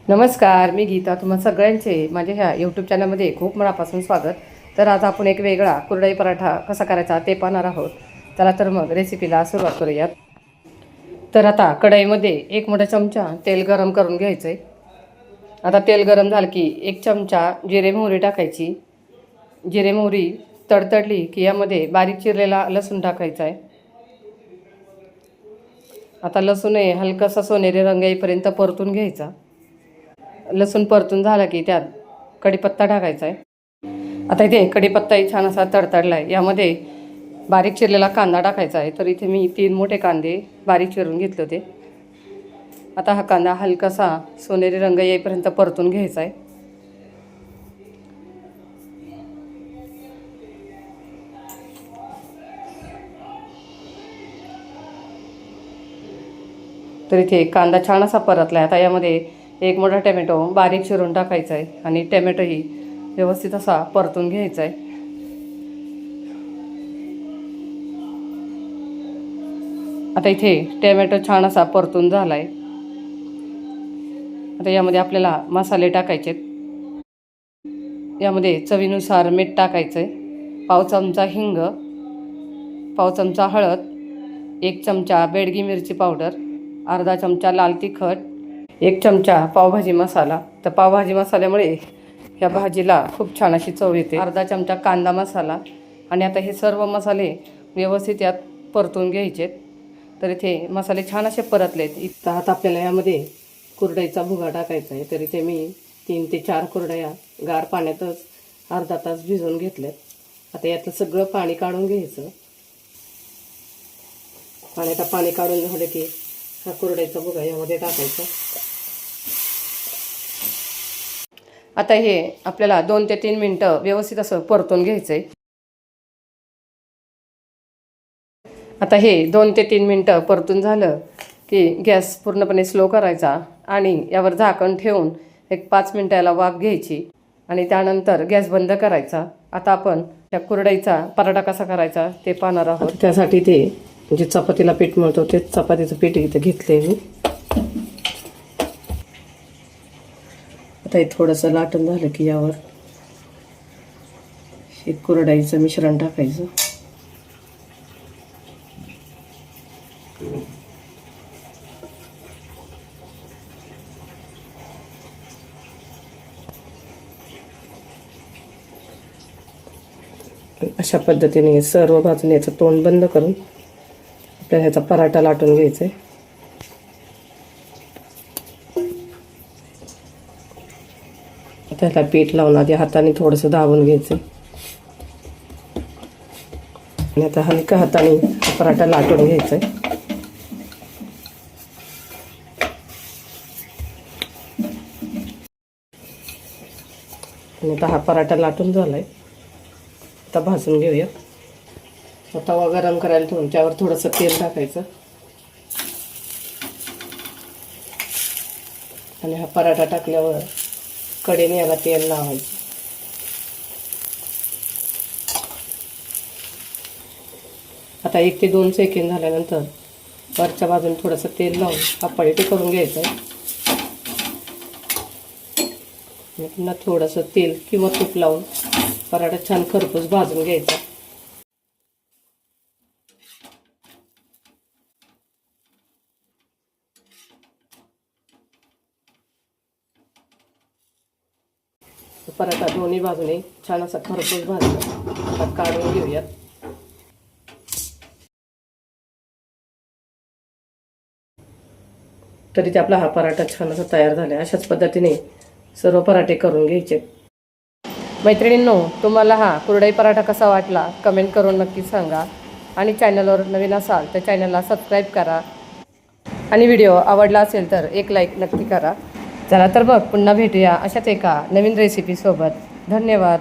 नमस्कार, मी गीता. तुम्हा सगळ्यांचे माझ्या ह्या यूट्यूब चॅनलमध्ये खूप मनापासून स्वागत. तर आज आपण एक वेगळा कुरडई पराठा कसा करायचा ते पाहणार आहोत. चला तर मग रेसिपीला सुरुवात करूयात. तर आता कढईमध्ये एक मोठा चमचा तेल गरम करून घ्यायचं आहे. आता तेल गरम झालं की एक चमचा जिरे मोहरी टाकायची. जिरे मोहरी तडतडली की यामध्ये बारीक चिरलेला लसूण टाकायचा आहे. आता लसूण हलकासा सोनेरी रंग येईपर्यंत परतून घ्यायचा. लसूण परतून झाला की त्यात कढीपत्ता टाकायचा आहे. आता इथे कढीपत्ताही छान असा तडतडला आहे. यामध्ये बारीक चिरलेला कांदा टाकायचा आहे. तर इथे मी 3 मोठे कांदे बारीक चिरून घेतले होते. आता हा कांदा हलकासा सोनेरी रंग येईपर्यंत परतून घ्यायचा आहे. तर इथे कांदा छान असा परतला आहे. आता यामध्ये एक मोठा टोमॅटो बारीक चिरून टाकायचा आहे आणि टोमॅटोही व्यवस्थित असा परतून घ्यायचा आहे. आता इथे टोमॅटो छान असा परतून झाला आहे. आता यामध्ये आपल्याला मसाले टाकायचे आहेत. यामध्ये चवीनुसार मीठ टाकायचं आहे. पाव चमचा हिंग, पाव चमचा हळद, 1 चमचा बेडगी मिरची पावडर, अर्धा चमचा लाल तिखट, 1 चमचा पावभाजी मसाला. तर पावभाजी मसाल्यामुळे ह्या भाजीला खूप छान अशी चव येते. अर्धा चमचा कांदा मसाला. आणि आता हे सर्व मसाले व्यवस्थित यात परतून घ्यायचे. तर इथे मसाले छान असे परतलेत. इथं आता आपल्याला यामध्ये कुरडईचा भुगा टाकायचा आहे. तर इथे मी 3 ते 4 कुरडया गार पाण्यातच अर्धा तास भिजवून घेतल्यात. आता यातलं सगळं पाणी काढून घ्यायचं. आणि आता पाणी काढून झालं की हा कुरडईचा भुगा यामध्ये टाकायचा. आता हे आपल्याला 2 ते 3 मिनटं व्यवस्थित असं परतून घ्यायचं आहे. आता हे 2 ते 3 मिनटं परतून झालं की गॅस पूर्णपणे स्लो करायचा आणि यावर झाकण ठेवून एक 5 मिनटाला वाफ घ्यायची आणि त्यानंतर गॅस बंद करायचा. आता आपण त्या कुरडईचा पराठा कसा करायचा ते पाहणार आहोत. त्यासाठी ते जे चपातीला पीठ मिळतो ते चपातीचं पीठ इथं घेतले मी. आता हे थोडंसं लाटून झालं की यावर हे कुरडईचं मिश्रण टाकायचं. अशा पद्धतीने सर्व बाजूने याचं तोंड बंद करून आपल्याला ह्याचा पराठा लाटून घ्यायचा आहे. त्याला पीठ लावून आधी हाताने थोडंसं दाबून घ्यायचं आणि आता हलक्या हाताने पराठा लाटून घ्यायचा आहे. आणि आता हा पराठा लाटून झालाय. आता भाजून घेऊया. तवा गरम करायला ठेवून त्यावर थोडंसं तेल टाकायचं आणि हा पराठा टाकल्यावर कडेने याला तेल लावायचं. आता 1 ते 2 सेकंद झाल्यानंतर वरच्या बाजूने थोडंसं तेल लावून हा पलटी करून घ्यायचा आहे. पुन्हा थोडंसं तेल किंवा तूप लावून पराठा छान खरपूस भाजून घ्यायचा. पराठा दोन्ही बाजूने छान असा खरपूस भाजला. आता काढून घेऊयात. तरी ते आपला हा पराठा छान असा तयार झाला. अशाच पद्धतीने सर्व पराठे करून घ्यायचे. मैत्रिणींनो, तुम्हाला हा कुरडई पराठा कसा वाटला कमेंट करून नक्की सांगा. आणि चॅनलवर नवीन असाल तर चॅनलला सबस्क्राईब करा. आणि व्हिडिओ आवडला असेल तर एक लाईक नक्की करा. चला तर बघ पुन्हा भेटूया अशाच एका नवीन रेसिपीसोबत. धन्यवाद.